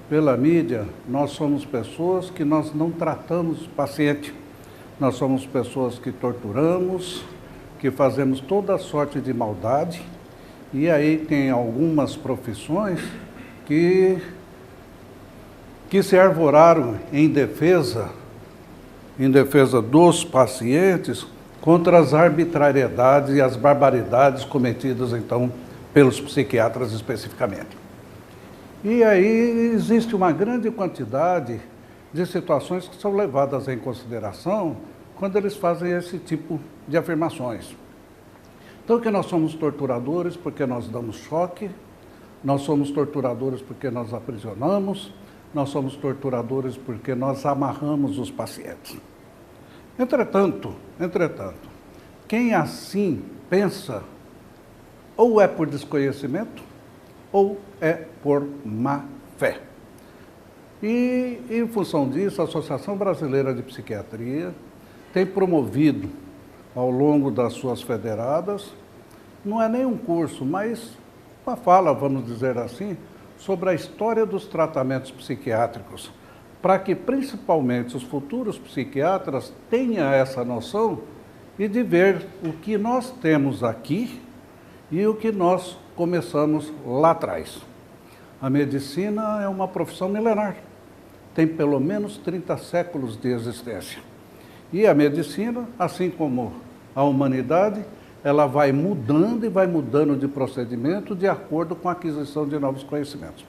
pela mídia, nós somos pessoas que nós não tratamos o paciente. Nós somos pessoas que torturamos, que fazemos toda sorte de maldade. E aí tem algumas profissões que se arvoraram em defesa dos pacientes contra as arbitrariedades e as barbaridades cometidas, então, pelos psiquiatras especificamente. E aí existe uma grande quantidade de situações que são levadas em consideração quando eles fazem esse tipo de afirmações. Então, que nós somos torturadores porque nós damos choque, nós somos torturadores porque nós aprisionamos, nós somos torturadores porque nós amarramos os pacientes. Entretanto, quem assim pensa, ou é por desconhecimento, ou é por má fé. E, em função disso, a Associação Brasileira de Psiquiatria tem promovido, ao longo das suas federadas, não é nem um curso, mas uma fala, vamos dizer assim, sobre a história dos tratamentos psiquiátricos, para que principalmente os futuros psiquiatras tenham essa noção e de ver o que nós temos aqui e o que nós começamos lá atrás. A medicina é uma profissão milenar, tem pelo menos 30 séculos de existência. E a medicina, assim como a humanidade, ela vai mudando e vai mudando de procedimento de acordo com a aquisição de novos conhecimentos.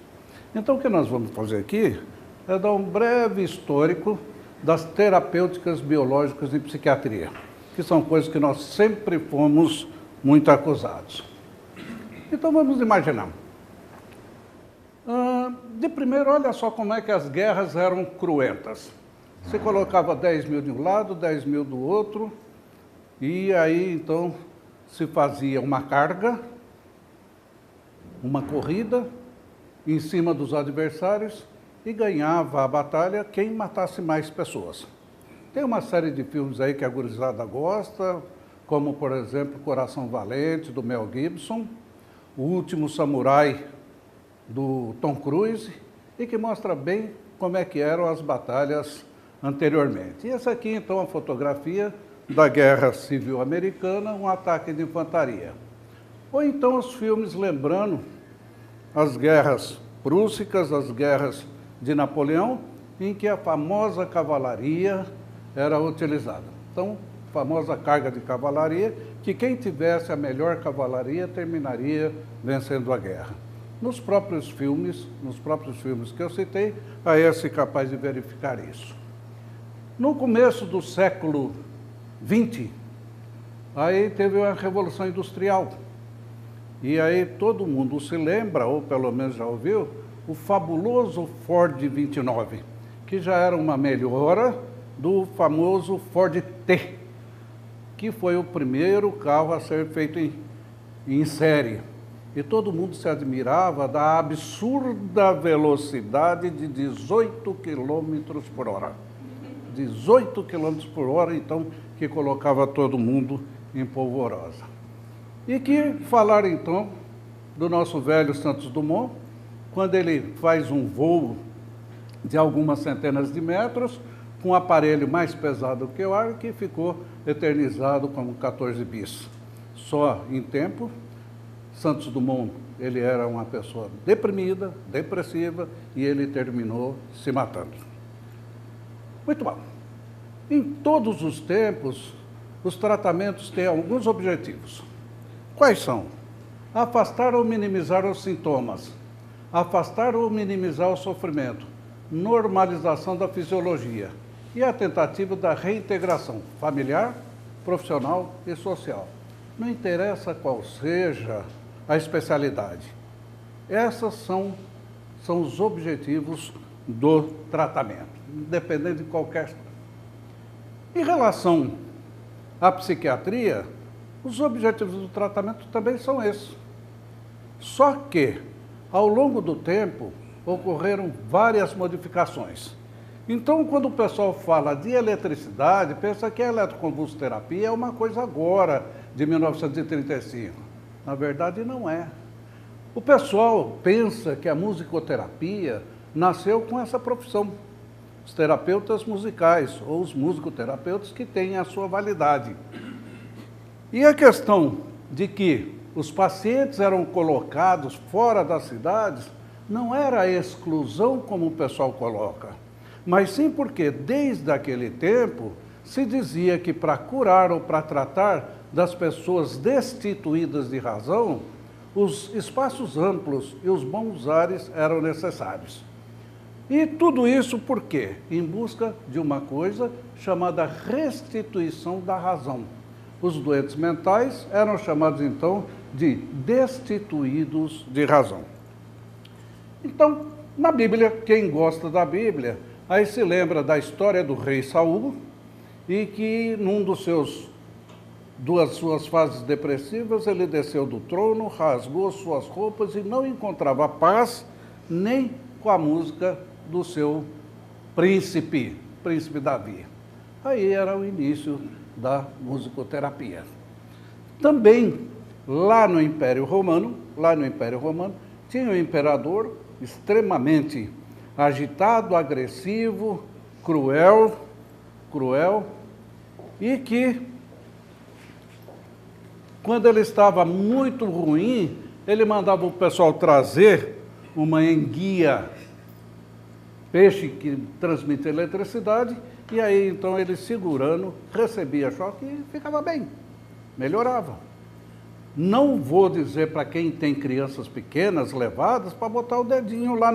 Então, o que nós vamos fazer aqui é dar um breve histórico das terapêuticas biológicas em psiquiatria, que são coisas que nós sempre fomos muito acusados. Então, vamos imaginar. De primeiro, olha só como é que as guerras eram cruentas. Você colocava 10 mil de um lado, 10 mil do outro, e aí, então, se fazia uma carga, uma corrida, em cima dos adversários, e ganhava a batalha quem matasse mais pessoas. Tem uma série de filmes aí que a gurizada gosta, como, por exemplo, Coração Valente, do Mel Gibson, O Último Samurai, do Tom Cruise, e que mostra bem como é que eram as batalhas anteriormente. E essa aqui, então, é a fotografia da Guerra Civil Americana, um ataque de infantaria. Ou então os filmes lembrando as guerras prússicas, as guerras de Napoleão, em que a famosa cavalaria era utilizada. Então, famosa carga de cavalaria, que quem tivesse a melhor cavalaria terminaria vencendo a guerra. Nos próprios filmes que eu citei, aí é capaz de verificar isso. No começo do século XX, aí teve a Revolução Industrial. E aí todo mundo se lembra, ou pelo menos já ouviu, o fabuloso Ford 29, que já era uma melhora do famoso Ford T, que foi o primeiro carro a ser feito em série. E todo mundo se admirava da absurda velocidade de 18 km por hora. 18 km por hora, então, que colocava todo mundo em polvorosa. E que falar, então, do nosso velho Santos Dumont, quando ele faz um voo de algumas centenas de metros, com um aparelho mais pesado que o ar, que ficou eternizado como 14 bis. Só em tempo, Santos Dumont, ele era uma pessoa deprimida, depressiva, e ele terminou se matando. Muito bom. Em todos os tempos, os tratamentos têm alguns objetivos. Quais são? Afastar ou minimizar os sintomas, afastar ou minimizar o sofrimento, normalização da fisiologia e a tentativa da reintegração familiar, profissional e social. Não interessa qual seja a especialidade. Esses são os objetivos do tratamento, independente de qualquer. Em relação à psiquiatria, os objetivos do tratamento também são esses. Só que, ao longo do tempo, ocorreram várias modificações. Então, quando o pessoal fala de eletricidade, pensa que a eletroconvulsoterapia é uma coisa agora, de 1935. Na verdade, não é. O pessoal pensa que a musicoterapia nasceu com essa profissão. Os terapeutas musicais, ou os musicoterapeutas que têm a sua validade. E a questão de que os pacientes eram colocados fora das cidades não era a exclusão como o pessoal coloca, mas sim porque desde aquele tempo se dizia que para curar ou para tratar das pessoas destituídas de razão, os espaços amplos e os bons ares eram necessários. E tudo isso por quê? Em busca de uma coisa chamada restituição da razão. Os doentes mentais eram chamados, então, de destituídos de razão. Então, na Bíblia, quem gosta da Bíblia, aí se lembra da história do rei Saul, e que duas suas fases depressivas, ele desceu do trono, rasgou suas roupas e não encontrava paz nem com a música do seu príncipe Davi. Aí era o início da musicoterapia. Também, lá no Império Romano, tinha um imperador extremamente agitado, agressivo, cruel, e que, quando ele estava muito ruim, ele mandava o pessoal trazer uma enguia, peixe que transmite eletricidade, e aí então ele segurando, recebia choque e ficava bem, melhorava. Não vou dizer para quem tem crianças pequenas levadas para botar o dedinho lá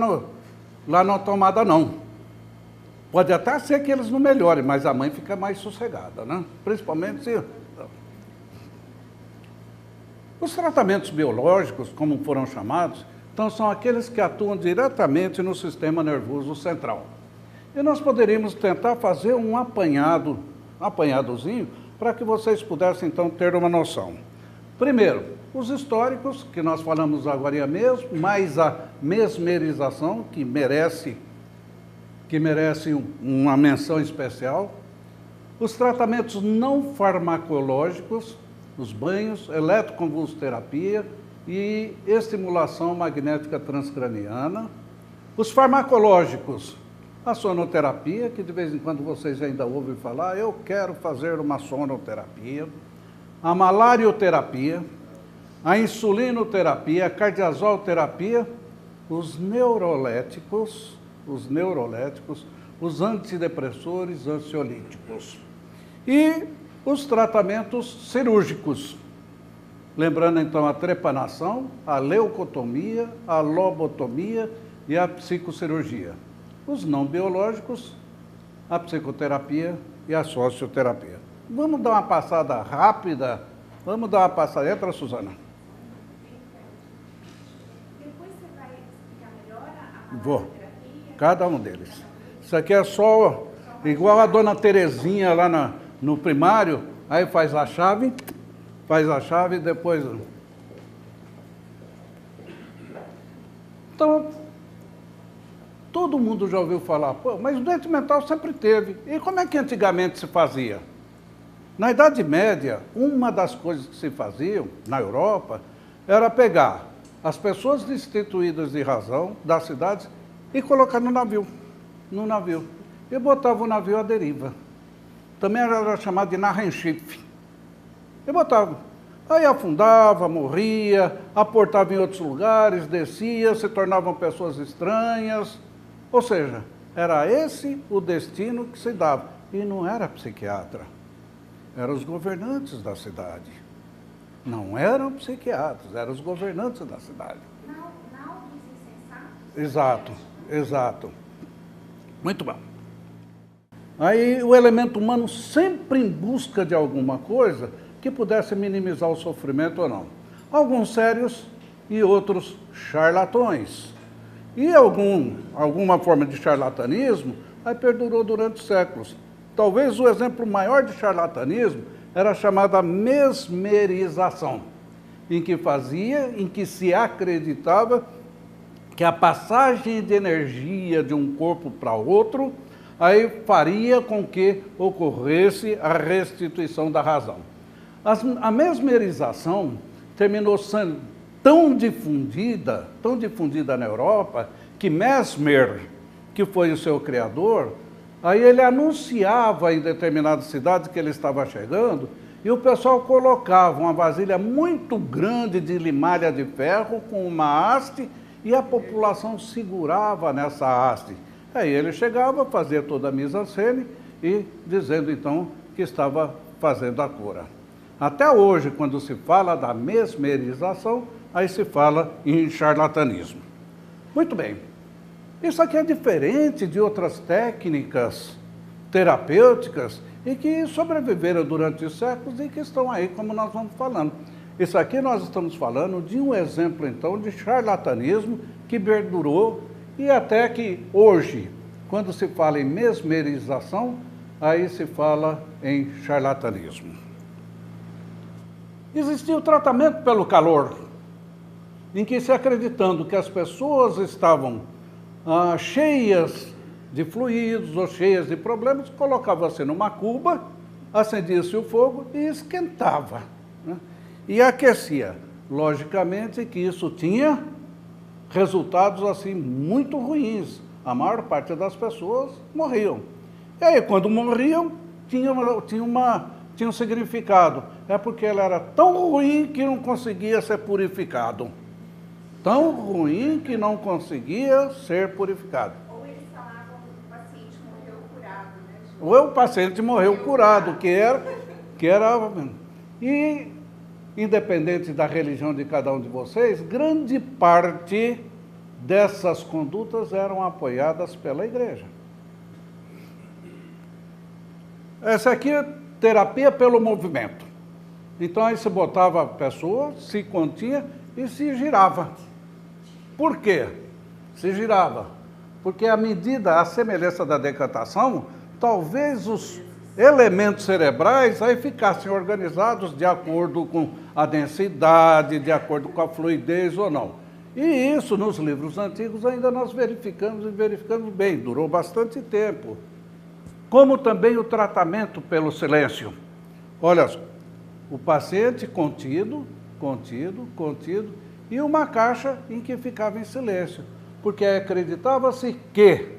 na tomada, não. Pode até ser que eles não melhorem, mas a mãe fica mais sossegada, né? Principalmente se... Os tratamentos biológicos, como foram chamados, então são aqueles que atuam diretamente no sistema nervoso central. E nós poderíamos tentar fazer um apanhadozinho, para que vocês pudessem então ter uma noção. Primeiro, os históricos, que nós falamos agora mesmo, mais a mesmerização, que merece uma menção especial. Os tratamentos não farmacológicos, os banhos, eletroconvulsoterapia e estimulação magnética transcraniana. Os farmacológicos, a sonoterapia, que de vez em quando vocês ainda ouvem falar, eu quero fazer uma sonoterapia. A malarioterapia, a insulinoterapia, a cardiazolterapia, os neuroléticos, os antidepressores, ansiolíticos. E os tratamentos cirúrgicos. Lembrando então a trepanação, a leucotomia, a lobotomia e a psicocirurgia. Os não biológicos, a psicoterapia e a socioterapia. Vamos dar uma passada rápida? Vamos dar uma passada para a Suzana. Depois você vai explicar melhor a Vou. Cada um deles. Isso aqui é só igual a dona Terezinha lá no primário, aí faz a chave e depois... Então, todo mundo já ouviu falar, pô, mas o doente mental sempre teve. E como é que antigamente se fazia? Na Idade Média, uma das coisas que se faziam na Europa era pegar as pessoas destituídas de razão das cidades e colocar no navio. E botava o navio à deriva. Também era chamado de Narrenschiff. E botava. Aí afundava, morria, aportava em outros lugares, descia, se tornavam pessoas estranhas. Ou seja, era esse o destino que se dava. E não era psiquiatra. Eram os governantes da cidade. Não eram psiquiatras, eram os governantes da cidade. Não dos insensatos? Exato. Muito bom. Aí o elemento humano sempre em busca de alguma coisa que pudesse minimizar o sofrimento ou não. Alguns sérios e outros charlatões. E alguma forma de charlatanismo aí perdurou durante séculos. Talvez o exemplo maior de charlatanismo era a chamada mesmerização, em que se acreditava que a passagem de energia de um corpo para outro aí faria com que ocorresse a restituição da razão. A mesmerização terminou sendo tão difundida na Europa, que Mesmer, que foi o seu criador, aí ele anunciava em determinadas cidades que ele estava chegando, e o pessoal colocava uma vasilha muito grande de limalha de ferro com uma haste, e a população segurava nessa haste. Aí ele chegava, fazia toda a mise-en-scène e dizendo então que estava fazendo a cura. Até hoje, quando se fala da mesmerização, aí se fala em charlatanismo. Muito bem, isso aqui é diferente de outras técnicas terapêuticas e que sobreviveram durante os séculos e que estão aí, como nós vamos falando. Isso aqui nós estamos falando de um exemplo, então, de charlatanismo que perdurou e até que hoje, quando se fala em mesmerização, aí se fala em charlatanismo. Existia o tratamento pelo calor, em que se acreditando que as pessoas estavam cheias de fluidos ou cheias de problemas, colocava-se numa cuba, acendia-se o fogo e esquentava, né? E aquecia. Logicamente que isso tinha resultados assim muito ruins. A maior parte das pessoas morriam. E aí, quando morriam, tinha um significado. É porque ela era tão ruim que não conseguia ser purificado. Tão ruim que não conseguia ser purificado. Ou eles falavam que o paciente morreu curado, né? Ou o paciente morreu curado, que era... E, independente da religião de cada um de vocês, grande parte dessas condutas eram apoiadas pela igreja. Essa aqui é terapia pelo movimento. Então aí se botava a pessoa, se continha e se girava. Por quê? Se girava. Porque à medida, à semelhança da decantação, talvez os elementos cerebrais aí ficassem organizados de acordo com a densidade, de acordo com a fluidez ou não. E isso nos livros antigos ainda nós verificamos e verificamos bem, durou bastante tempo. Como também o tratamento pelo silêncio. Olha, o paciente contido, e uma caixa em que ficava em silêncio, porque acreditava-se que,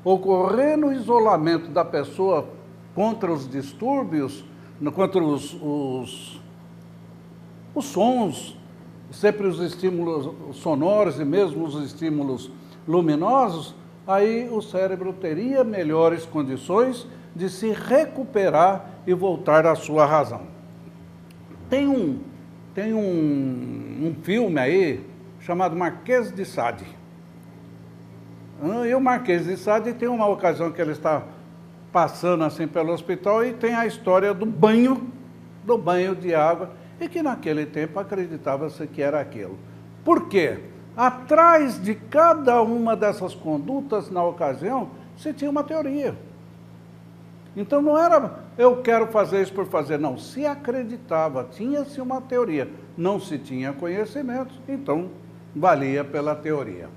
ocorrendo o isolamento da pessoa contra os distúrbios, contra os sons, sempre os estímulos sonoros e mesmo os estímulos luminosos, aí o cérebro teria melhores condições de se recuperar e voltar à sua razão. Tem um filme aí chamado Marquês de Sade. E o Marquês de Sade tem uma ocasião que ele está passando assim pelo hospital e tem a história do banho de água, e que naquele tempo acreditava-se que era aquilo. Por quê? Atrás de cada uma dessas condutas, na ocasião, se tinha uma teoria. Então não era eu quero fazer isso por fazer, não. Se acreditava, tinha-se uma teoria. Não se tinha conhecimento, então valia pela teoria.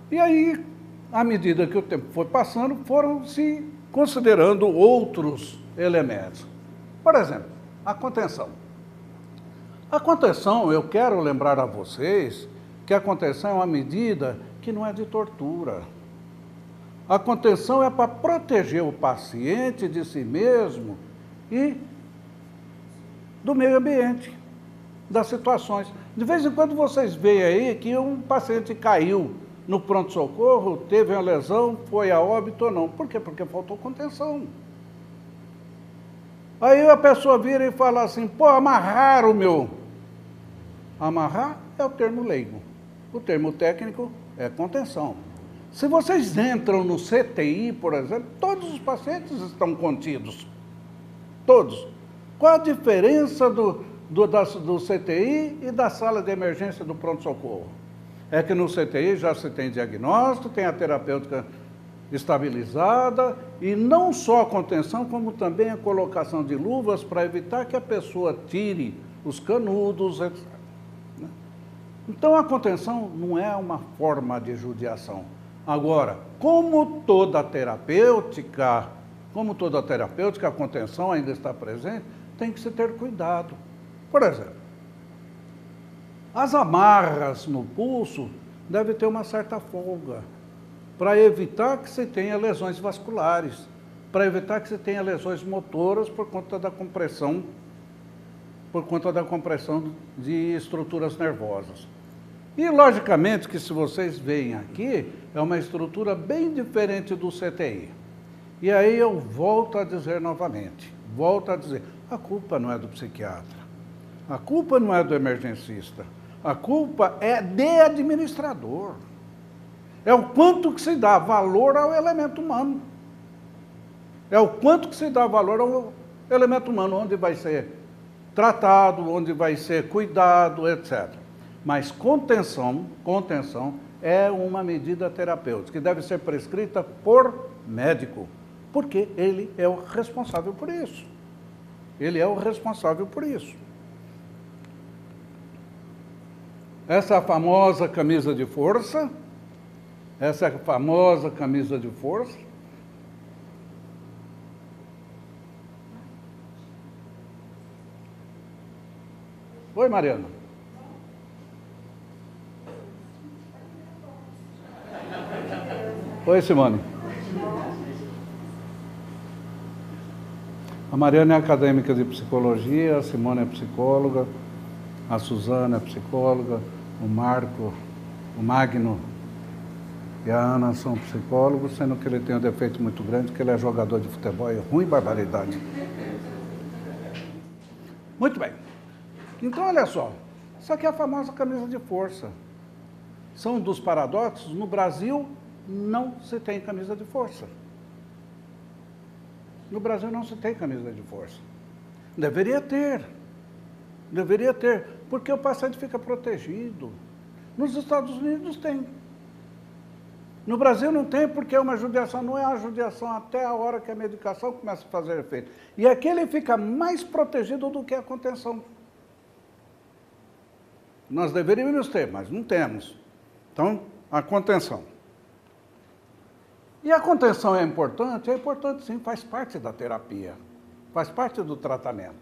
E aí, à medida que o tempo foi passando, foram se considerando outros elementos. Por exemplo, a contenção. A contenção, eu quero lembrar a vocês que a contenção é uma medida que não é de tortura. A contenção é para proteger o paciente de si mesmo e do meio ambiente, das situações. De vez em quando vocês veem aí que um paciente caiu no pronto-socorro, teve uma lesão, foi a óbito ou não. Por quê? Porque faltou contenção. Aí a pessoa vira e fala assim, pô, amarrar o meu. Amarrar é o termo leigo. O termo técnico é contenção. Se vocês entram no CTI, por exemplo, todos os pacientes estão contidos. Todos. Qual a diferença do CTI e da sala de emergência do pronto-socorro? É que no CTI já se tem diagnóstico, tem a terapêutica estabilizada e não só a contenção, como também a colocação de luvas para evitar que a pessoa tire os canudos, etc. Então a contenção não é uma forma de judiação. Agora, como toda terapêutica, a contenção ainda está presente, tem que se ter cuidado. Por exemplo, as amarras no pulso deve ter uma certa folga, para evitar que se tenha lesões vasculares, para evitar que se tenha lesões motoras por conta da compressão de estruturas nervosas. E, logicamente, que se vocês veem aqui, é uma estrutura bem diferente do CTI. E aí eu volto a dizer novamente, a culpa não é do psiquiatra, a culpa não é do emergencista, a culpa é de administrador. É o quanto que se dá valor ao elemento humano. É o quanto que se dá valor ao elemento humano, onde vai ser tratado, onde vai ser cuidado, etc. Mas contenção é uma medida terapêutica que deve ser prescrita por médico, porque ele é o responsável por isso. Ele é o responsável por isso. Essa famosa camisa de força, Oi, Mariana. Oi, Simone. A Mariana é acadêmica de psicologia, a Simone é psicóloga, a Suzana é psicóloga, o Marco, o Magno e a Ana são psicólogos, sendo que ele tem um defeito muito grande, que ele é jogador de futebol, é ruim barbaridade. Muito bem. Então, olha só, isso aqui é a famosa camisa de força. São dos paradoxos, no Brasil não se tem camisa de força. No Brasil não se tem camisa de força. Deveria ter, porque o paciente fica protegido. Nos Estados Unidos tem. No Brasil não tem, porque é uma judiação, não é uma judiação até a hora que a medicação começa a fazer efeito. E aqui ele fica mais protegido do que a contenção. Nós deveríamos ter, mas não temos. Então, a contenção. E a contenção é importante? É importante sim, faz parte da terapia, faz parte do tratamento.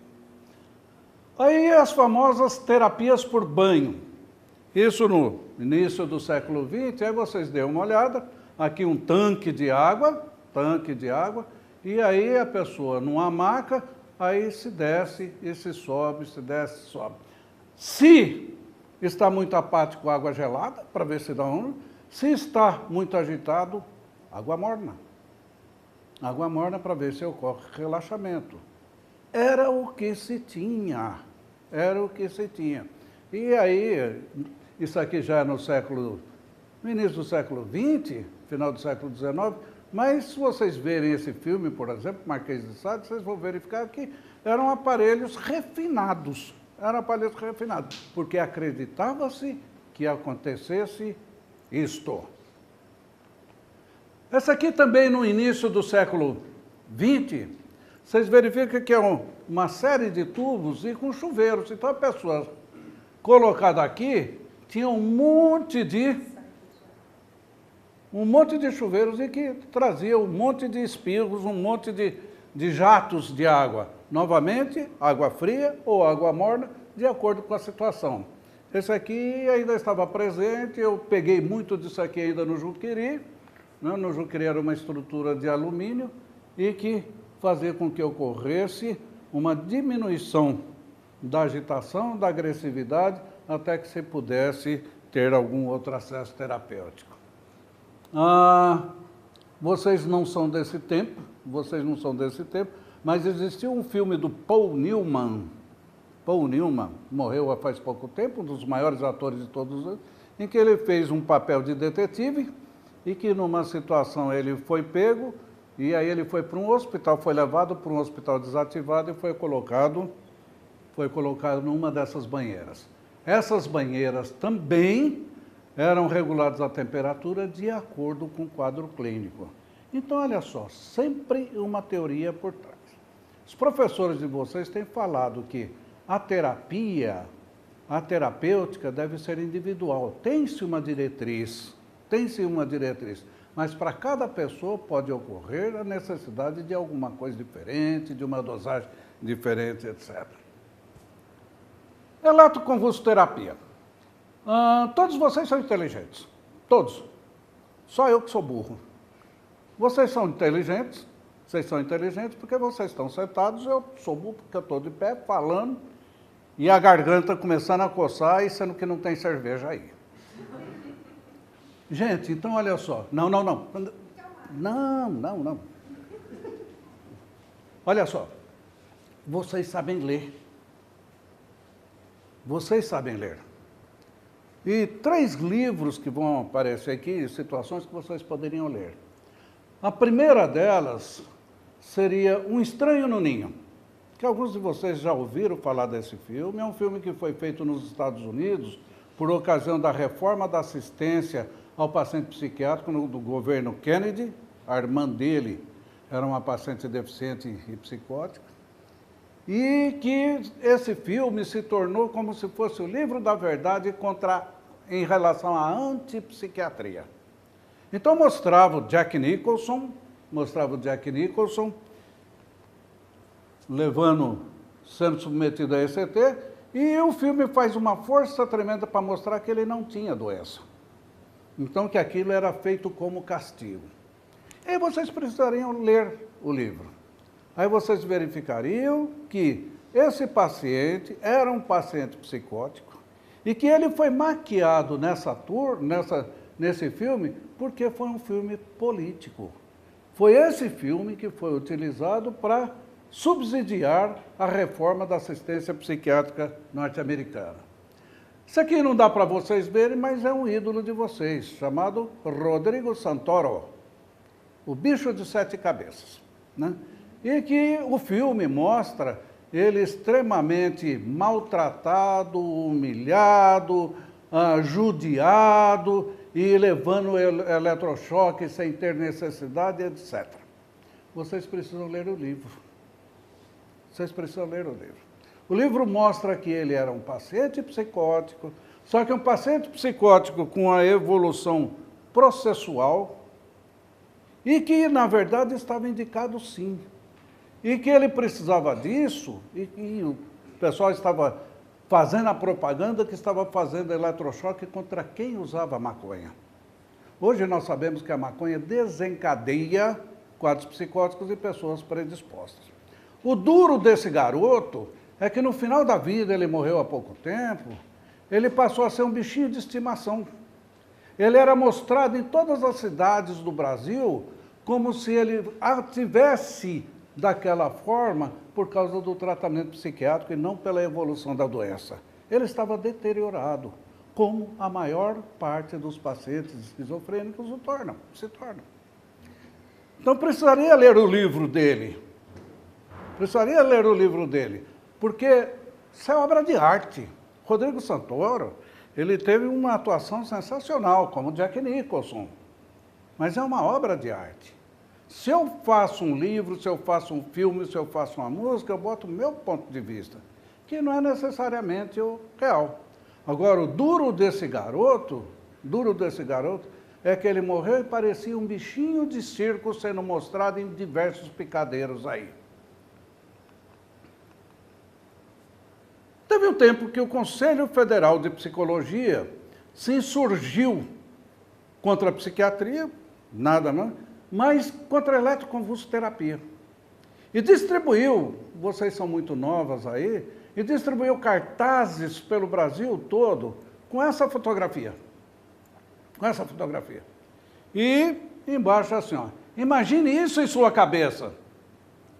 Aí as famosas terapias por banho. Isso no início do século XX, aí vocês dêem uma olhada, aqui um tanque de água, e aí a pessoa numa maca, aí se desce e se sobe, se desce e sobe. Se está muito apático, água gelada, para ver se dá um. Se está muito agitado, água morna. Água morna para ver se ocorre relaxamento. Era o que se tinha. E aí, isso aqui já é no início do século XX, final do século XIX, mas se vocês verem esse filme, por exemplo, Marquês de Sade, vocês vão verificar que eram aparelhos refinados. Porque acreditava-se que acontecesse isto. Essa aqui também no início do século XX, vocês verificam que é uma série de tubos e com chuveiros. Então a pessoa colocada aqui tinha um monte de chuveiros e que trazia um monte de espirros, um monte de jatos de água. Novamente, água fria ou água morna, de acordo com a situação. Esse aqui ainda estava presente, eu peguei muito disso aqui ainda no Juqueri. No Juqueri era uma estrutura de alumínio e que fazia com que ocorresse uma diminuição da agitação, da agressividade, até que se pudesse ter algum outro acesso terapêutico. Vocês não são desse tempo, mas existiu um filme do Paul Newman, morreu faz pouco tempo, um dos maiores atores de todos os anos, em que ele fez um papel de detetive e que numa situação ele foi pego e aí ele foi para um hospital, foi levado para um hospital desativado e foi colocado numa dessas banheiras. Essas banheiras também eram reguladas a temperatura de acordo com o quadro clínico. Então, olha só, sempre uma teoria por trás. Os professores de vocês têm falado que a terapêutica deve ser individual. Tem-se uma diretriz, mas para cada pessoa pode ocorrer a necessidade de alguma coisa diferente, de uma dosagem diferente, etc. Eletroconvulsoterapia. Todos vocês são inteligentes. Todos. Só eu que sou burro. Vocês são inteligentes porque vocês estão sentados, eu sou burro porque eu estou de pé falando e a garganta começando a coçar e sendo que não tem cerveja aí. Gente, então olha só. Não. Olha só. Vocês sabem ler. Vocês sabem ler. E 3 livros que vão aparecer aqui, situações que vocês poderiam ler. A primeira delas seria Um Estranho no Ninho, que alguns de vocês já ouviram falar desse filme. É um filme que foi feito nos Estados Unidos por ocasião da reforma da assistência ao paciente psiquiátrico do governo Kennedy. A irmã dele era uma paciente deficiente e psicótica. E que esse filme se tornou como se fosse o livro da verdade em relação à antipsiquiatria. Então mostrava o Jack Nicholson sendo submetido a ECT, e o filme faz uma força tremenda para mostrar que ele não tinha doença. Então que aquilo era feito como castigo. E vocês precisariam ler o livro. Aí vocês verificariam que esse paciente era um paciente psicótico e que ele foi maquiado nesse filme porque foi um filme político. Foi esse filme que foi utilizado para subsidiar a reforma da assistência psiquiátrica norte-americana. Isso aqui não dá para vocês verem, mas é um ídolo de vocês, chamado Rodrigo Santoro, o bicho de 7 cabeças, né? E que o filme mostra ele extremamente maltratado, humilhado, judiado e levando eletrochoque sem ter necessidade, etc. Vocês precisam ler o livro. Vocês precisam ler o livro. O livro mostra que ele era um paciente psicótico, só que um paciente psicótico com a evolução processual e que, na verdade, estava indicado sim. E que ele precisava disso, e o pessoal estava fazendo a propaganda que estava fazendo eletrochoque contra quem usava maconha. Hoje nós sabemos que a maconha desencadeia quadros psicóticos e pessoas predispostas. O duro desse garoto é que no final da vida, ele morreu há pouco tempo, ele passou a ser um bichinho de estimação. Ele era mostrado em todas as cidades do Brasil como se ele tivesse daquela forma por causa do tratamento psiquiátrico e não pela evolução da doença. Ele estava deteriorado, como a maior parte dos pacientes esquizofrênicos se tornam. Então precisaria ler o livro dele. Porque isso é obra de arte. Rodrigo Santoro, ele teve uma atuação sensacional, como Jack Nicholson, mas é uma obra de arte. Se eu faço um livro, se eu faço um filme, se eu faço uma música, eu boto o meu ponto de vista, que não é necessariamente o real. Agora, o duro desse garoto é que ele morreu e parecia um bichinho de circo sendo mostrado em diversos picadeiros aí. Teve um tempo que o Conselho Federal de Psicologia se insurgiu contra a psiquiatria, nada mais, mas contra a eletroconvulsoterapia. E distribuiu, vocês são muito novas aí, e distribuiu cartazes pelo Brasil todo com essa fotografia. E embaixo assim, ó, imagine isso em sua cabeça.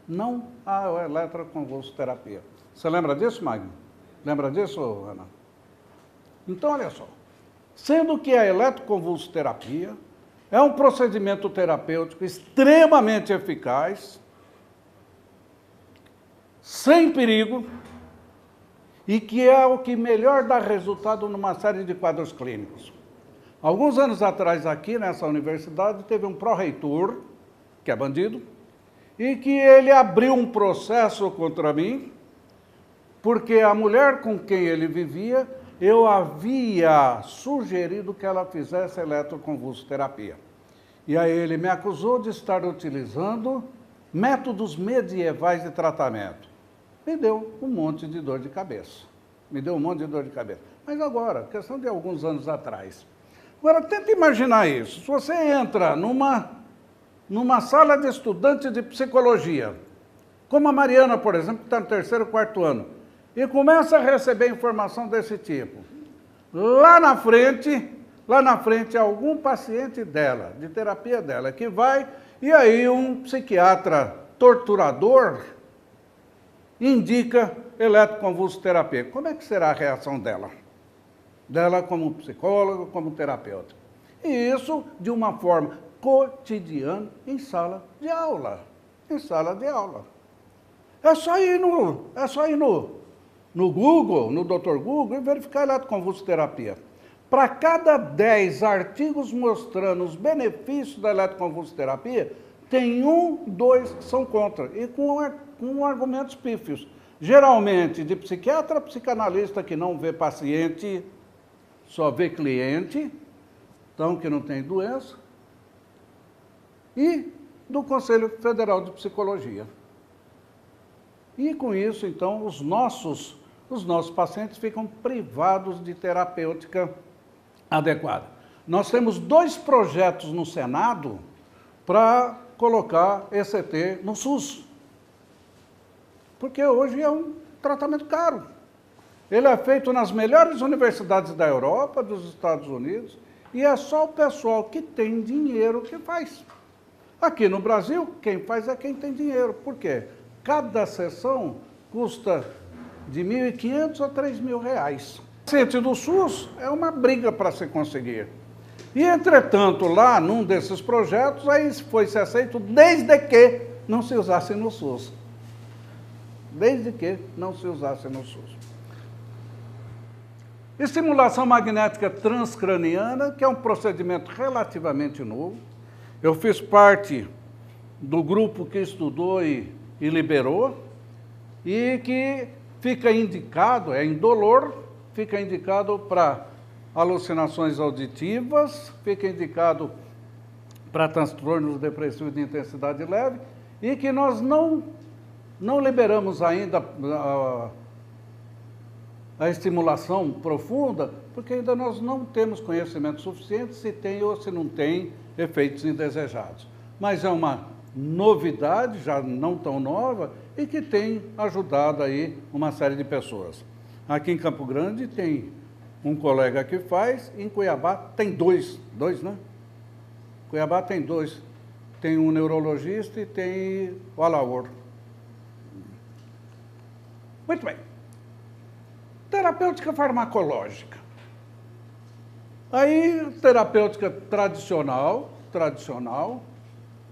Não a eletroconvulsoterapia. Você lembra disso, Magno? Lembra disso, Ana? Então, olha só. Sendo que a eletroconvulsoterapia é um procedimento terapêutico extremamente eficaz, sem perigo, e que é o que melhor dá resultado numa série de quadros clínicos. Alguns anos atrás, aqui nessa universidade, teve um pró-reitor, que é bandido, e que ele abriu um processo contra mim, porque a mulher com quem ele vivia, eu havia sugerido que ela fizesse eletroconvulsoterapia. E aí ele me acusou de estar utilizando métodos medievais de tratamento. Me deu um monte de dor de cabeça. Mas agora, questão de alguns anos atrás. Agora, tenta imaginar isso. Se você entra numa sala de estudante de psicologia, como a Mariana, por exemplo, que está no terceiro, quarto ano, e começa a receber informação desse tipo. Lá na frente, algum paciente dela, de terapia dela, que vai, e aí um psiquiatra torturador indica eletroconvulsoterapia. Como é que será a reação dela? Dela como psicóloga, como terapeuta. E isso de uma forma cotidiana em sala de aula. Em sala de aula. É só ir no Google, no Dr. Google, e verificar eletroconvulsoterapia. Para cada 10 artigos mostrando os benefícios da eletroconvulsoterapia, tem 1, 2 que são contra, e com argumentos pífios. Geralmente de psiquiatra, psicanalista que não vê paciente, só vê cliente, então que não tem doença, e do Conselho Federal de Psicologia. E com isso, então, os nossos pacientes ficam privados de terapêutica adequada. Nós temos 2 projetos no Senado para colocar ECT no SUS. Porque hoje é um tratamento caro. Ele é feito nas melhores universidades da Europa, dos Estados Unidos, e é só o pessoal que tem dinheiro que faz. Aqui no Brasil, quem faz é quem tem dinheiro. Por quê? Cada sessão custa de R$ 1.500 a R$ 3.000. O paciente do SUS é uma briga para se conseguir. E, entretanto, lá num desses projetos, aí foi-se aceito desde que não se usasse no SUS. Desde que não se usasse no SUS. Estimulação magnética transcraniana, que é um procedimento relativamente novo. Eu fiz parte do grupo que estudou e liberou, e que fica indicado, é indolor, fica indicado para alucinações auditivas, fica indicado para transtornos depressivos de intensidade leve, e que nós não liberamos ainda a estimulação profunda, porque ainda nós não temos conhecimento suficiente se tem ou se não tem efeitos indesejados. Mas é uma novidade, já não tão nova, e que tem ajudado aí uma série de pessoas. Aqui em Campo Grande tem um colega que faz, em Cuiabá tem dois, né? Cuiabá tem 2. Tem um neurologista e tem o Alaor. Muito bem. Terapêutica farmacológica. Aí, terapêutica tradicional,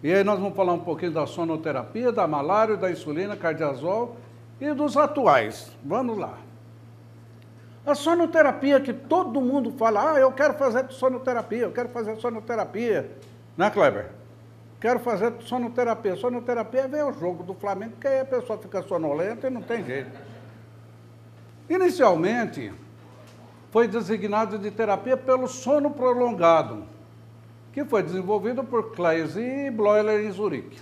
e aí nós vamos falar um pouquinho da sonoterapia, da malária, da insulina, cardiazol e dos atuais. Vamos lá. A sonoterapia que todo mundo fala, eu quero fazer sonoterapia, né, Kleber? Quero fazer sonoterapia. Sonoterapia é o jogo do Flamengo, porque aí a pessoa fica sonolenta e não tem jeito. Inicialmente, foi designado de terapia pelo sono prolongado, que foi desenvolvido por Claeys e Bloiler em Zurique.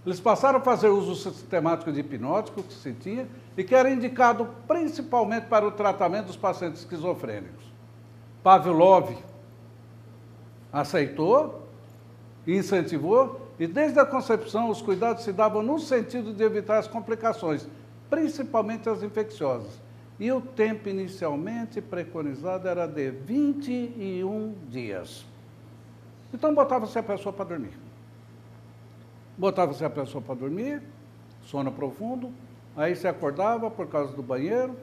Eles passaram a fazer uso sistemático de hipnótico que se tinha e que era indicado principalmente para o tratamento dos pacientes esquizofrênicos. Pavlov aceitou, incentivou, e desde a concepção os cuidados se davam no sentido de evitar as complicações, principalmente as infecciosas. E o tempo inicialmente preconizado era de 21 dias. Então botava-se a pessoa para dormir. Sono profundo, aí se acordava por causa do banheiro,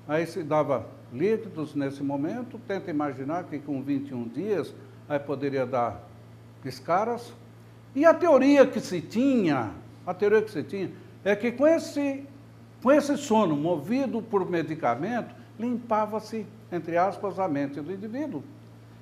aí se dava líquidos nesse momento, tenta imaginar que com 21 dias aí poderia dar escaras. E a teoria que se tinha é que com esse sono movido por medicamento, limpava-se, entre aspas, a mente do indivíduo.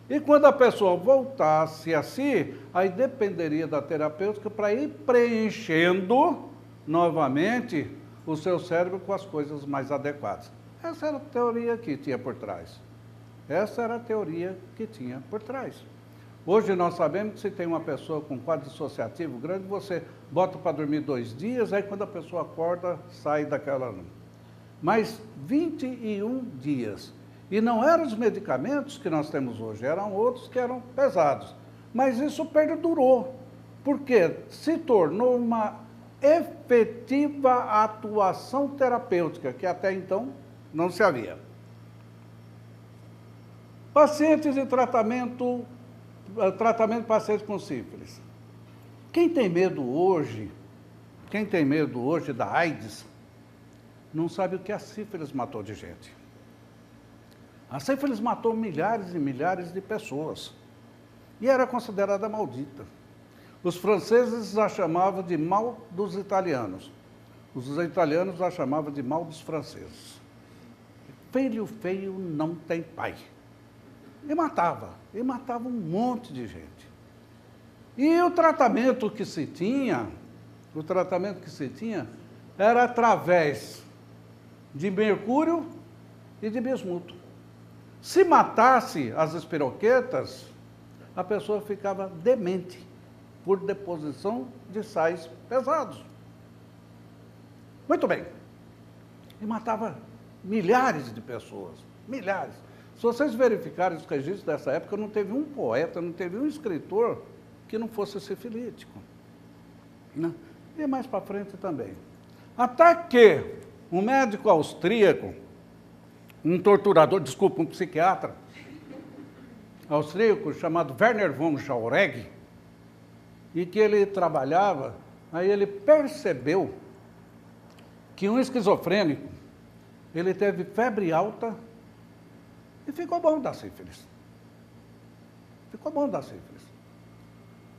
E quando a pessoa voltasse a si, aí dependeria da terapêutica para ir preenchendo novamente o seu cérebro com as coisas mais adequadas. Essa era a teoria que tinha por trás. Hoje nós sabemos que se tem uma pessoa com quadro dissociativo grande, você bota para dormir 2 dias, aí quando a pessoa acorda, sai daquela... Mas 21 dias. E não eram os medicamentos que nós temos hoje, eram outros que eram pesados. Mas isso perdurou, porque se tornou uma efetiva atuação terapêutica, que até então não se havia. Pacientes em tratamento de pacientes com sífilis. Quem tem medo hoje da AIDS, não sabe o que a sífilis matou de gente. A sífilis matou milhares e milhares de pessoas. E era considerada maldita. Os franceses a chamavam de mal dos italianos. Os italianos a chamavam de mal dos franceses. Filho feio não tem pai. E matava um monte de gente. E o tratamento que se tinha era através de mercúrio e de bismuto. Se matasse as espiroquetas, a pessoa ficava demente por deposição de sais pesados. Muito bem. E matava milhares de pessoas, milhares. Se vocês verificarem os registros dessa época, não teve um poeta, não teve um escritor que não fosse sifilítico. Né? E mais para frente também. Até que um médico austríaco, um psiquiatra austríaco chamado Werner von Jauregg, e que ele trabalhava, aí ele percebeu que um esquizofrênico, ele teve febre alta e ficou bom da sífilis. Ficou bom da sífilis.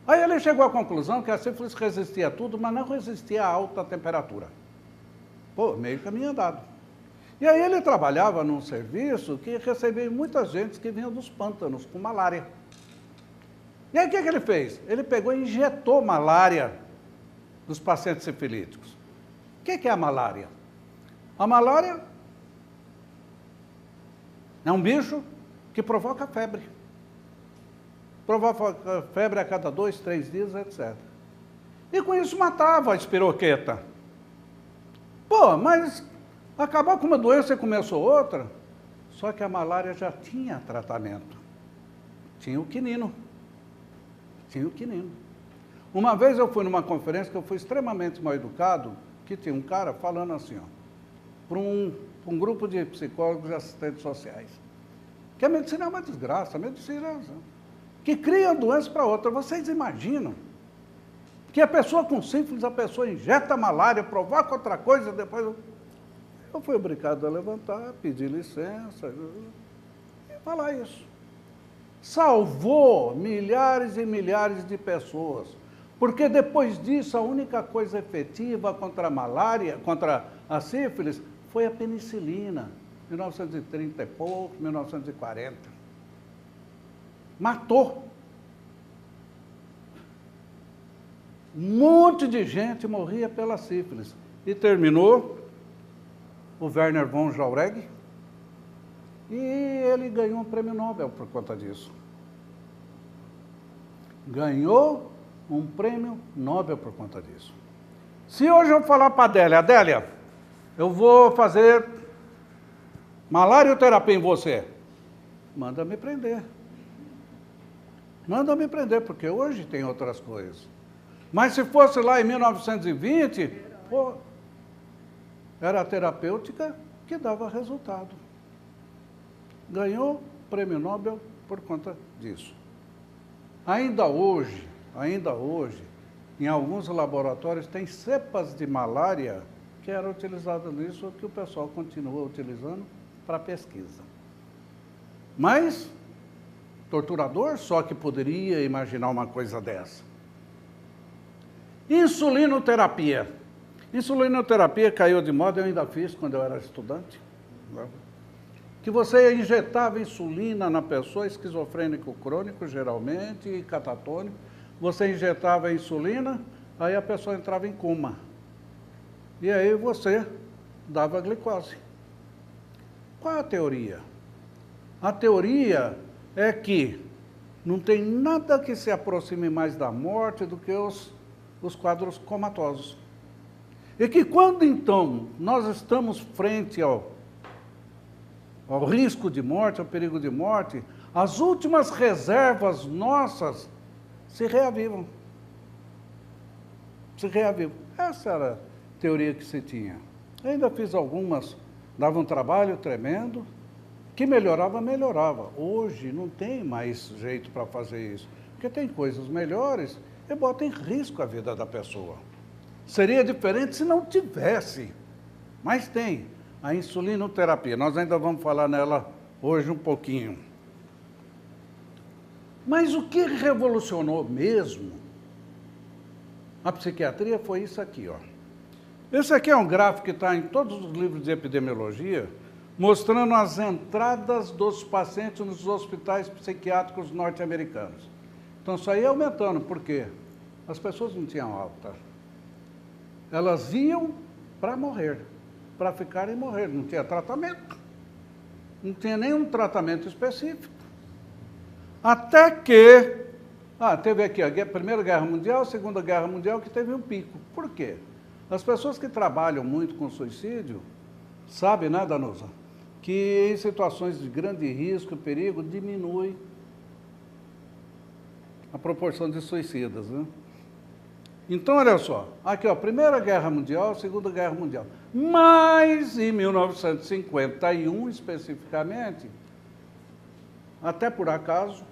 Aí ele chegou à conclusão que a sífilis resistia a tudo, mas não resistia a alta temperatura. Pô, meio caminho andado. E aí ele trabalhava num serviço que recebia muita gente que vinha dos pântanos com malária. E aí o que ele fez? Ele pegou e injetou malária nos pacientes sifilíticos. O que é a malária? A malária é um bicho que provoca febre. Provoca febre a cada 2, 3 dias, etc. E com isso matava a espiroqueta. Pô, mas acabou com uma doença e começou outra. Só que a malária já tinha tratamento. Tinha o quinino. Uma vez eu fui numa conferência que eu fui extremamente mal educado, que tinha um cara falando assim, ó, para um grupo de psicólogos e assistentes sociais, que a medicina é uma desgraça, a medicina é que cria doença para outra. Vocês imaginam que a pessoa com sífilis, a pessoa injeta malária, provoca outra coisa, depois eu fui obrigado a levantar, pedir licença e falar isso. Salvou milhares e milhares de pessoas, porque depois disso a única coisa efetiva contra a malária, contra a sífilis, foi a penicilina, 1930 e pouco, 1940. Matou. Um monte de gente morria pela sífilis. E terminou o Werner von Jauregg, e ele ganhou um prêmio Nobel por conta disso. Ganhou um prêmio Nobel por conta disso. Se hoje eu falar para a Adélia, Adélia, eu vou fazer malarioterapia em você, manda me prender. Manda me prender, porque hoje tem outras coisas. Mas se fosse lá em 1920, pô, era a terapêutica que dava resultado. Ganhou prêmio Nobel por conta disso. Ainda hoje, em alguns laboratórios, tem cepas de malária que eram utilizadas nisso, que o pessoal continua utilizando para pesquisa. Mas, torturador só que poderia imaginar uma coisa dessa. Insulinoterapia. Insulinoterapia caiu de moda, eu ainda fiz quando eu era estudante. Que você injetava insulina na pessoa, esquizofrênico crônico, geralmente, e catatônico. Você injetava a insulina, aí a pessoa entrava em coma. E aí você dava glicose. Qual é a teoria? A teoria é que não tem nada que se aproxime mais da morte do que os quadros comatosos. E que quando, então, nós estamos frente ao risco de morte, ao perigo de morte, as últimas reservas nossas se reavivam. Se reavivam. Essa era a teoria que se tinha. Ainda fiz algumas, dava um trabalho tremendo, que melhorava, melhorava. Hoje não tem mais jeito para fazer isso, porque tem coisas melhores e bota em risco a vida da pessoa. Seria diferente se não tivesse, mas tem. A insulinoterapia, nós ainda vamos falar nela hoje um pouquinho. Mas o que revolucionou mesmo a psiquiatria foi isso aqui, ó. Esse aqui é um gráfico que está em todos os livros de epidemiologia, mostrando as entradas dos pacientes nos hospitais psiquiátricos norte-americanos. Então, isso aí aumentando, por quê? As pessoas não tinham alta. Elas iam para morrer, para ficarem e morrer. Não tinha tratamento. Não tinha nenhum tratamento específico. Até que... teve aqui a Primeira Guerra Mundial, a Segunda Guerra Mundial, que teve um pico. Por quê? As pessoas que trabalham muito com suicídio sabem, né, Danusa, que em situações de grande risco e perigo diminui a proporção de suicidas, né? Então, olha só, aqui, ó, Primeira Guerra Mundial, Segunda Guerra Mundial. Mas, em 1951, especificamente, até por acaso,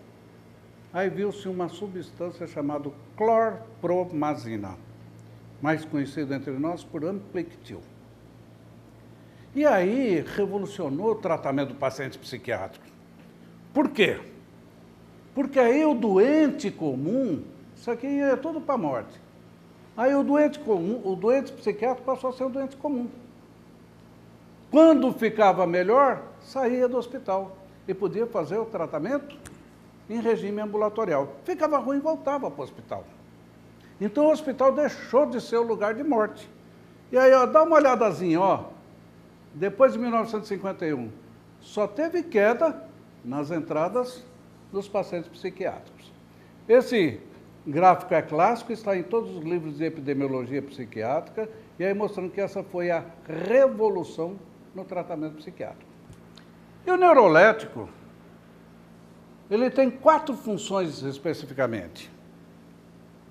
aí viu-se uma substância chamada clorpromazina, mais conhecida entre nós por Amplictil. E aí revolucionou o tratamento do paciente psiquiátrico. Por quê? Porque aí o doente comum, isso aqui é tudo para a morte. Aí o doente comum, o doente psiquiátrico passou a ser um doente comum. Quando ficava melhor, saía do hospital e podia fazer o tratamento em regime ambulatorial. Ficava ruim, voltava para o hospital. Então o hospital deixou de ser o lugar de morte. E aí, ó, dá uma olhadazinha, ó. Depois de 1951, só teve queda nas entradas dos pacientes psiquiátricos. Esse gráfico é clássico, está em todos os livros de epidemiologia psiquiátrica, e aí mostrando que essa foi a revolução no tratamento psiquiátrico. E o neurolético, ele tem 4 funções especificamente.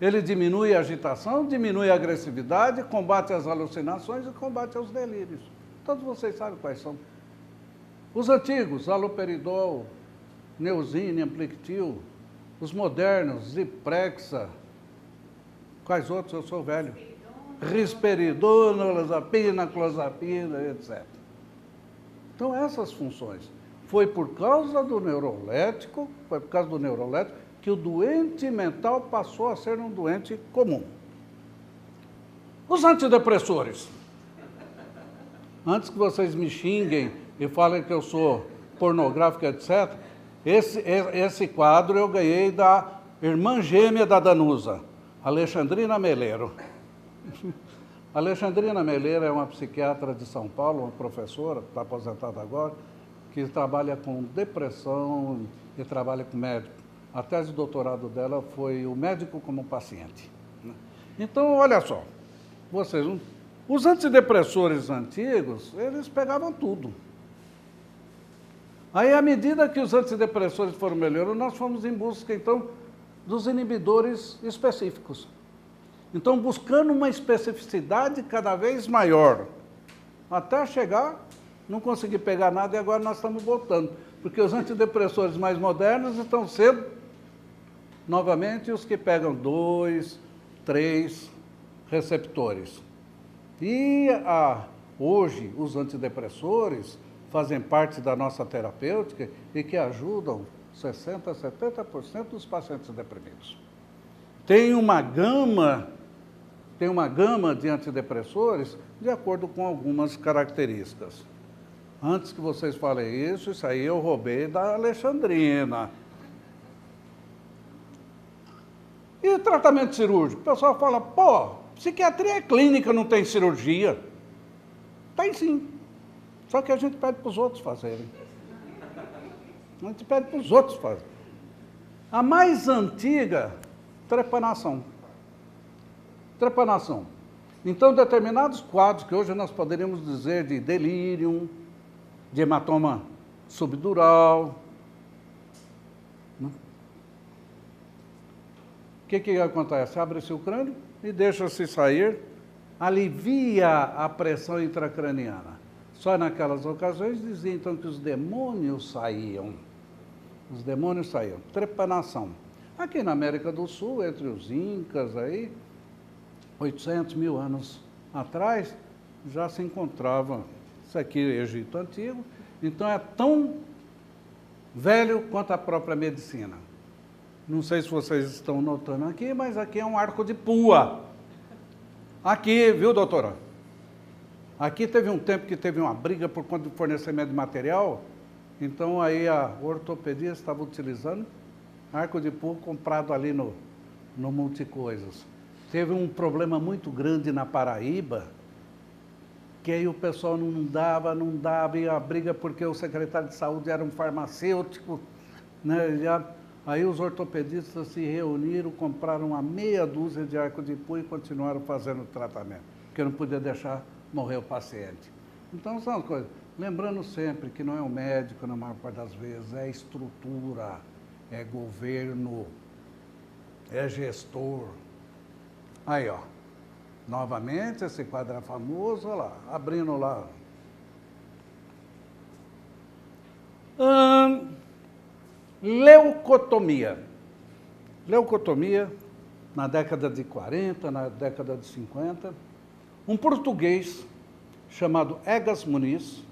Ele diminui a agitação, diminui a agressividade, combate as alucinações e combate os delírios. Todos vocês sabem quais são. Os antigos, haloperidol, Neosine, Amplictil, os modernos, Ziprexa, quais outros? Eu sou velho. Risperidona, olanzapina, clozapina, etc. Então, essas funções. Foi por causa do neurolético, que o doente mental passou a ser um doente comum. Os antidepressores. Antes que vocês me xinguem e falem que eu sou pornográfico, etc., esse quadro eu ganhei da irmã gêmea da Danusa, Alexandrina Meleiro. Alexandrina Meleiro é uma psiquiatra de São Paulo, uma professora, está aposentada agora, que trabalha com depressão e trabalha com médico. A tese de doutorado dela foi o médico como paciente. Então, olha só, os antidepressores antigos, eles pegavam tudo. Aí, à medida que os antidepressores foram melhorando, nós fomos em busca, então, dos inibidores específicos. Então, buscando uma especificidade cada vez maior, até chegar, não consegui pegar nada e agora nós estamos voltando, porque os antidepressores mais modernos estão sendo, novamente, os que pegam 2, 3 receptores. E hoje, os antidepressores fazem parte da nossa terapêutica e que ajudam 60% a 70% dos pacientes deprimidos. Tem uma gama de antidepressores de acordo com algumas características. Antes que vocês falem isso aí eu roubei da Alexandrina. E tratamento cirúrgico? O pessoal fala, pô, psiquiatria é clínica, não tem cirurgia. Tem sim. Só que a gente pede para os outros fazerem. A gente pede para os outros fazerem. A mais antiga, trepanação. Trepanação. Então, determinados quadros que hoje nós poderíamos dizer de delírio, de hematoma subdural. Né? O que acontece? Abre-se o crânio e deixa-se sair, alivia a pressão intracraniana. Só naquelas ocasiões dizia então que os demônios saíam. Os demônios saíam. Trepanação. Aqui na América do Sul, entre os incas aí, 800 mil anos atrás, já se encontrava, isso aqui é Egito Antigo, então é tão velho quanto a própria medicina. Não sei se vocês estão notando aqui, mas aqui é um arco de pua. Aqui, viu, doutora? Aqui teve um tempo que teve uma briga por conta do fornecimento de material, então aí a ortopedia estava utilizando arco de pua comprado ali no Multicoisas. Teve um problema muito grande na Paraíba, que aí o pessoal não dava, e a briga porque o secretário de saúde era um farmacêutico, né? Aí os ortopedistas se reuniram, compraram uma meia dúzia de arco de pua e continuaram fazendo o tratamento, porque não podia deixar morrer o paciente. Então são as coisas. Lembrando sempre que não é o médico, na maior parte das vezes, é estrutura, é governo, é gestor. Aí, ó. Novamente, esse quadro é famoso, olha lá, abrindo lá. Leucotomia. Leucotomia, na década de 40, na década de 50. Um português chamado Egas Muniz,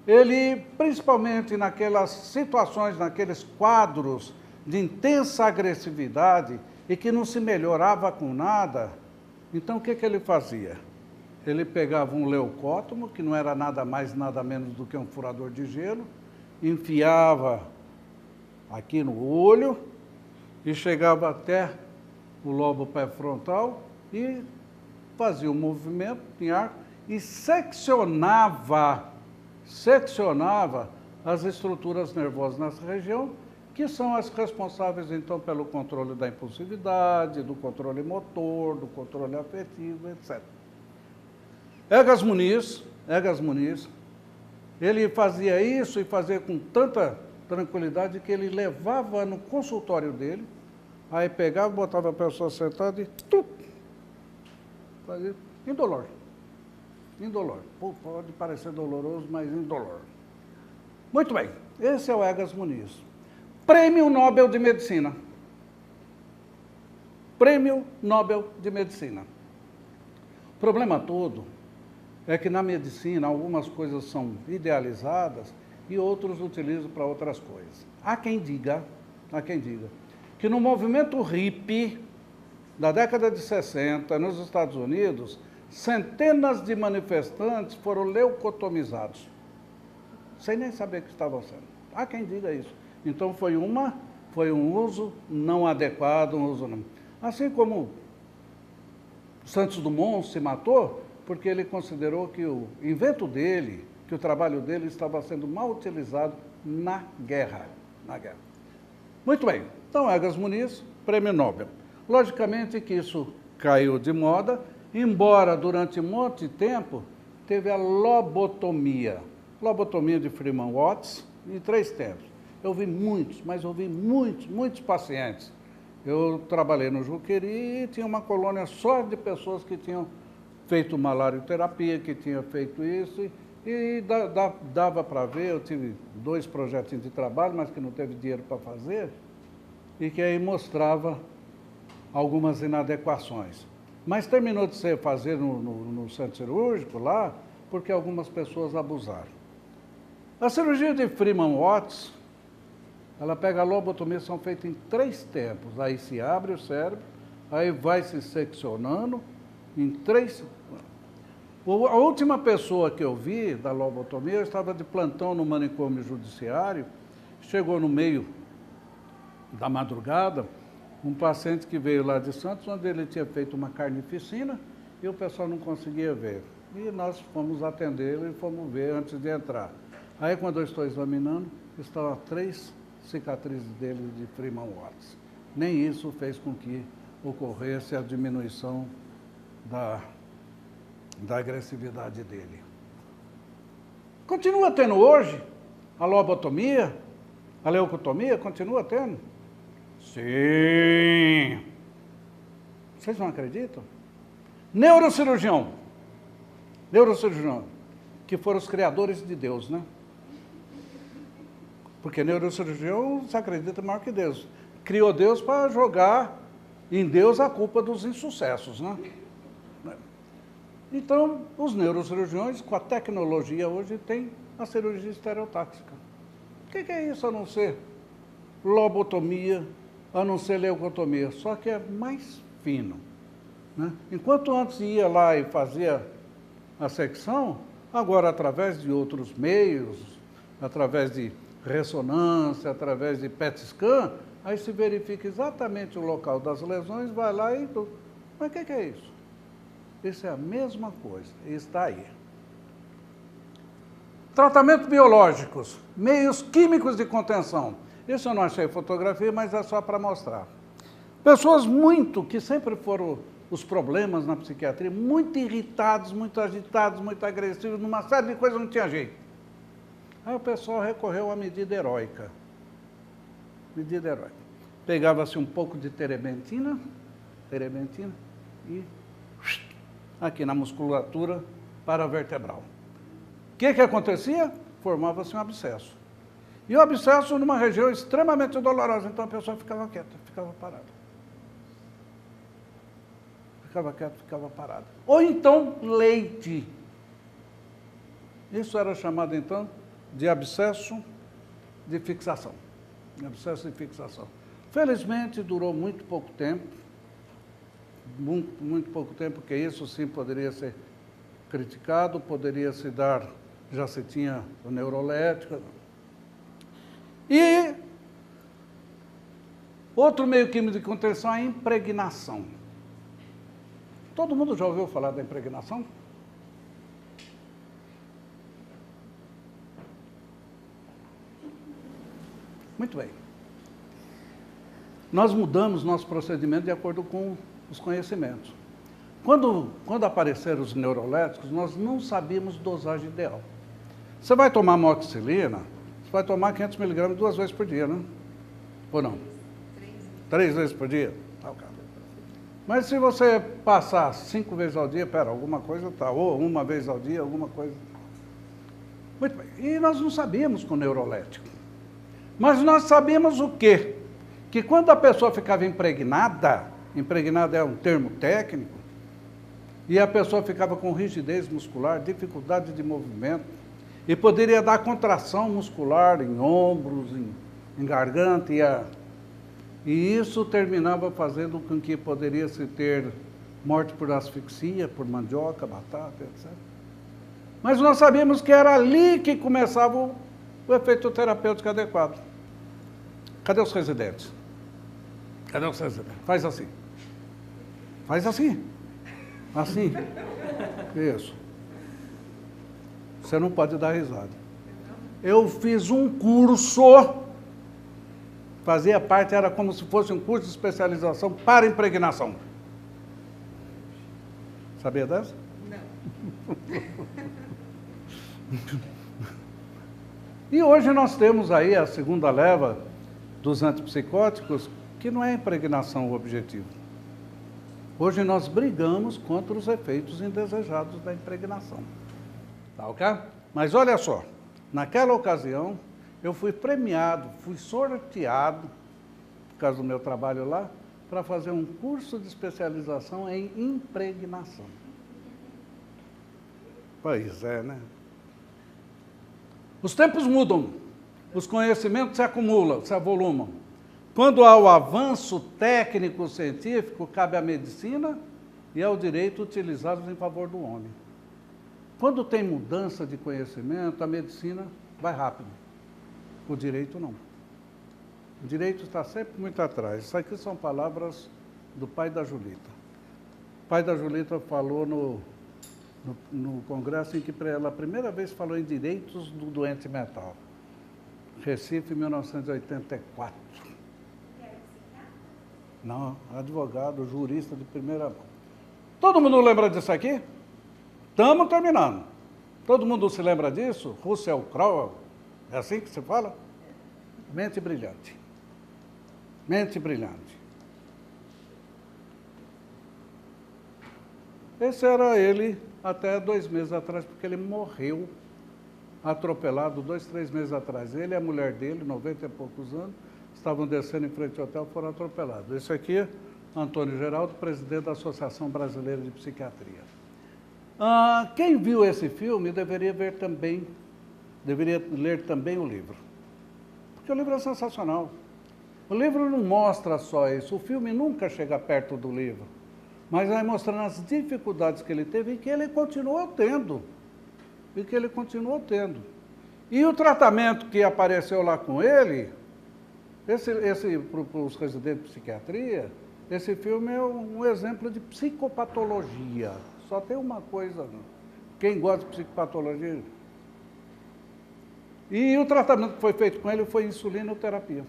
ele, principalmente naquelas situações, naqueles quadros de intensa agressividade, e que não se melhorava com nada, então o que ele fazia? Ele pegava um leucótomo, que não era nada mais, nada menos do que um furador de gelo, enfiava aqui no olho e chegava até o lobo pré-frontal e fazia um movimento em ar e seccionava as estruturas nervosas nessa região, que são as responsáveis, então, pelo controle da impulsividade, do controle motor, do controle afetivo, etc. Egas Muniz, ele fazia isso e fazia com tanta tranquilidade que ele levava no consultório dele, aí pegava, botava a pessoa sentada e fazia indolor. Pô, pode parecer doloroso, mas indolor. Muito bem, esse é o Egas Muniz. Prêmio Nobel de Medicina. Prêmio Nobel de Medicina. O problema todo é que na medicina algumas coisas são idealizadas e outros utilizam para outras coisas. Há quem diga que no movimento hippie da década de 60, nos Estados Unidos, centenas de manifestantes foram leucotomizados, sem nem saber o que estavam sendo. Há quem diga isso. Então foi um uso não adequado, um uso não. Assim como Santos Dumont se matou, porque ele considerou que o invento dele, que o trabalho dele estava sendo mal utilizado na guerra. Muito bem, então Egas Muniz, Prêmio Nobel. Logicamente que isso caiu de moda, embora durante um monte de tempo teve a lobotomia de Freeman Watts, em 3 tempos. Eu vi muitos pacientes. Eu trabalhei no Juqueri e tinha uma colônia só de pessoas que tinham feito malarioterapia, que tinham feito isso, e dava para ver, eu tive 2 projetinhos de trabalho, mas que não teve dinheiro para fazer, e que aí mostrava algumas inadequações. Mas terminou de ser fazer no centro cirúrgico lá, porque algumas pessoas abusaram. A cirurgia de Freeman Watts, ela pega a lobotomia, são feitas em 3 tempos. Aí se abre o cérebro, aí vai se seccionando em 3. A última pessoa que eu vi da lobotomia, eu estava de plantão no manicômio judiciário, chegou no meio da madrugada, um paciente que veio lá de Santos, onde ele tinha feito uma carnificina e o pessoal não conseguia ver. E nós fomos atendê-lo e fomos ver antes de entrar. Aí, quando eu estou examinando, estavam 3 cicatrizes dele de Freeman Watts. Nem isso fez com que ocorresse a diminuição da agressividade dele. Continua tendo hoje a lobotomia, a leucotomia, continua tendo? Sim. Vocês não acreditam? Neurocirurgião, que foram os criadores de Deus, né? Porque neurocirurgião se acredita maior que Deus. Criou Deus para jogar em Deus a culpa dos insucessos, né? Então, os neurocirurgiões, com a tecnologia hoje, têm a cirurgia estereotáxica. O que é isso a não ser lobotomia, a não ser leucotomia? Só que é mais fino, né? Enquanto antes ia lá e fazia a secção, agora, através de outros meios, através de ressonância, através de PET scan, aí se verifica exatamente o local das lesões, vai lá e... Mas o que é isso? Isso é a mesma coisa, está aí. Tratamentos biológicos, meios químicos de contenção. Isso eu não achei fotografia, mas é só para mostrar. Pessoas que sempre foram os problemas na psiquiatria, muito irritados, muito agitados, muito agressivos, numa série de coisas não tinha jeito. Aí o pessoal recorreu à medida heróica. Medida heróica. Pegava-se um pouco de terebentina e aqui na musculatura paravertebral. O que acontecia? Formava-se um abscesso. E o abscesso numa região extremamente dolorosa, então a pessoa ficava quieta, ficava parada. Ficava quieta, ficava parada. Ou então, leite. Isso era chamado, então, de abscesso de fixação. Abscesso de fixação. Felizmente, durou muito pouco tempo. Muito pouco tempo, porque isso sim poderia ser criticado, poderia se dar, já se tinha o neurolético. E outro meio químico de contenção é a impregnação. Todo mundo já ouviu falar da impregnação? Muito bem. Nós mudamos nosso procedimento de acordo com os conhecimentos. Quando apareceram os neuroléticos, nós não sabíamos dosagem ideal. Você vai tomar amoxicilina, você vai tomar 500 miligramas 2 vezes por dia, né? Ou não? 3 vezes por dia? Tá, cara. Mas se você passar 5 vezes ao dia, alguma coisa tá, ou 1 vez ao dia, alguma coisa. Muito bem. E nós não sabíamos com o neurolético. Mas nós sabíamos o quê? Que quando a pessoa ficava impregnada é um termo técnico, e a pessoa ficava com rigidez muscular, dificuldade de movimento, e poderia dar contração muscular em ombros, em garganta, e isso terminava fazendo com que poderia se ter morte por asfixia, por mandioca, batata, etc. Mas nós sabíamos que era ali que começava o efeito terapêutico adequado. Cadê os residentes? Cadê os residentes? Faz assim. Faz assim. Assim. Isso. Você não pode dar risada. Eu fiz um curso, fazia parte, era como se fosse um curso de especialização para impregnação. Sabia dessa? Não. E hoje nós temos aí a segunda leva dos antipsicóticos, que não é impregnação o objetivo. Hoje nós brigamos contra os efeitos indesejados da impregnação. Tá ok? Mas olha só, naquela ocasião, eu fui premiado, fui sorteado, por causa do meu trabalho lá, para fazer um curso de especialização em impregnação. Pois é, né? Os tempos mudam, os conhecimentos se acumulam, se avolumam. Quando há o avanço técnico-científico, cabe à medicina e ao direito utilizados em favor do homem. Quando tem mudança de conhecimento, a medicina vai rápido. O direito não. O direito está sempre muito atrás. Isso aqui são palavras do pai da Julita. O pai da Julita falou no congresso em que ela a primeira vez falou em direitos do doente mental. Recife, 1984. Não, advogado, jurista de primeira mão. Todo mundo lembra disso aqui? Estamos terminando. Todo mundo se lembra disso? Russell Crowe, é assim que se fala? Mente brilhante. Mente brilhante. Esse era ele até 2 meses atrás, porque ele morreu atropelado 2, 3 meses atrás. Ele e a mulher dele, 90 e poucos anos, estavam descendo em frente ao hotel e foram atropelados. Esse aqui, Antônio Geraldo, presidente da Associação Brasileira de Psiquiatria. Quem viu esse filme deveria ler também o livro. Porque o livro é sensacional. O livro não mostra só isso, o filme nunca chega perto do livro, mas vai mostrando as dificuldades que ele teve e que ele continuou tendo. E o tratamento que apareceu lá com ele, para os residentes de psiquiatria, esse filme é um exemplo de psicopatologia. Só tem uma coisa, quem gosta de psicopatologia. E o tratamento que foi feito com ele foi insulinoterapia.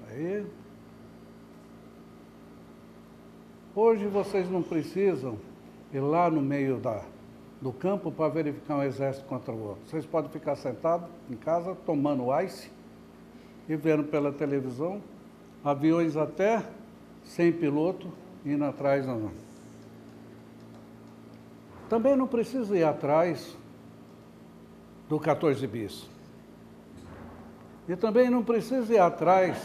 Aí, hoje vocês não precisam ir lá no meio do campo para verificar um exército contra o outro. Vocês podem ficar sentados em casa, tomando ice e vendo pela televisão aviões até sem piloto indo atrás. Não. Também não precisa ir atrás do 14 bis. E também não precisa ir atrás.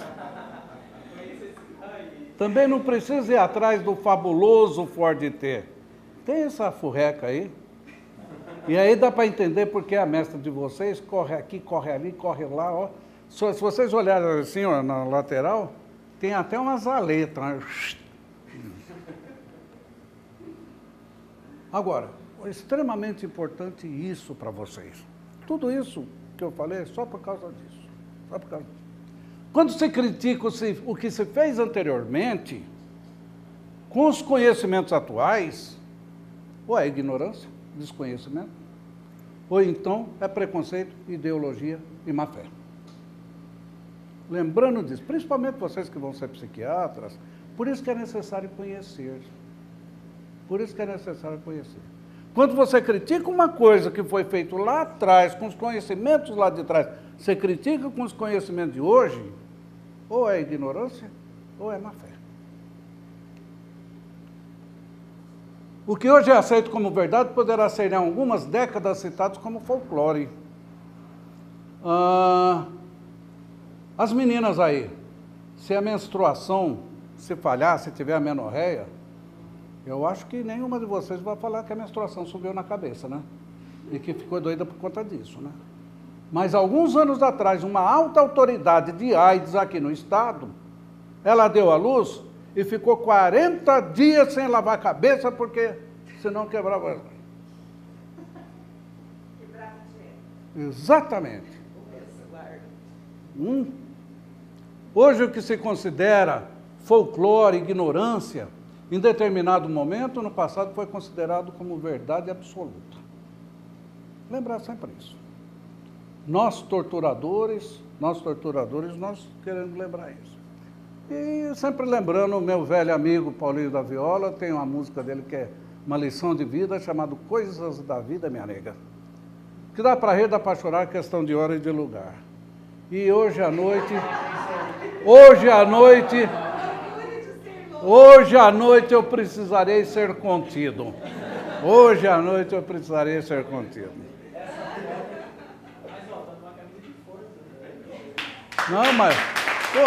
Também não precisa ir atrás do fabuloso Ford T. Tem essa furreca aí. E aí dá para entender porque a mestra de vocês corre aqui, corre ali, corre lá. Ó. Se vocês olharem assim, ó, na lateral, tem até umas aletas. Agora, é extremamente importante isso para vocês. Tudo isso que eu falei é só por causa disso. Quando se critica o que se fez anteriormente, com os conhecimentos atuais, ou é ignorância, desconhecimento, ou então é preconceito, ideologia e má fé. Lembrando disso, principalmente vocês que vão ser psiquiatras, por isso que é necessário conhecer. Quando você critica uma coisa que foi feita lá atrás, com os conhecimentos lá de trás, você critica com os conhecimentos de hoje, ou é ignorância, ou é má fé. O que hoje é aceito como verdade poderá ser em algumas décadas citado como folclore. As meninas aí, se a menstruação se falhar, se tiver amenorreia, eu acho que nenhuma de vocês vai falar que a menstruação subiu na cabeça, né? E que ficou doida por conta disso, né? Mas alguns anos atrás, uma alta autoridade de AIDS aqui no estado, ela deu à luz e ficou 40 dias sem lavar a cabeça, porque senão quebrava. Exatamente. Hoje o que se considera folclore, ignorância, em determinado momento, no passado, foi considerado como verdade absoluta. Lembrar sempre isso. Nós torturadores, nós queremos lembrar isso. E sempre lembrando o meu velho amigo Paulinho da Viola, tem uma música dele que é uma lição de vida, chamada Coisas da Vida, Minha Nega. Que dá para rir, dá para chorar, questão de hora e de lugar. E hoje à noite eu precisarei ser contido. Não, mas... Pô,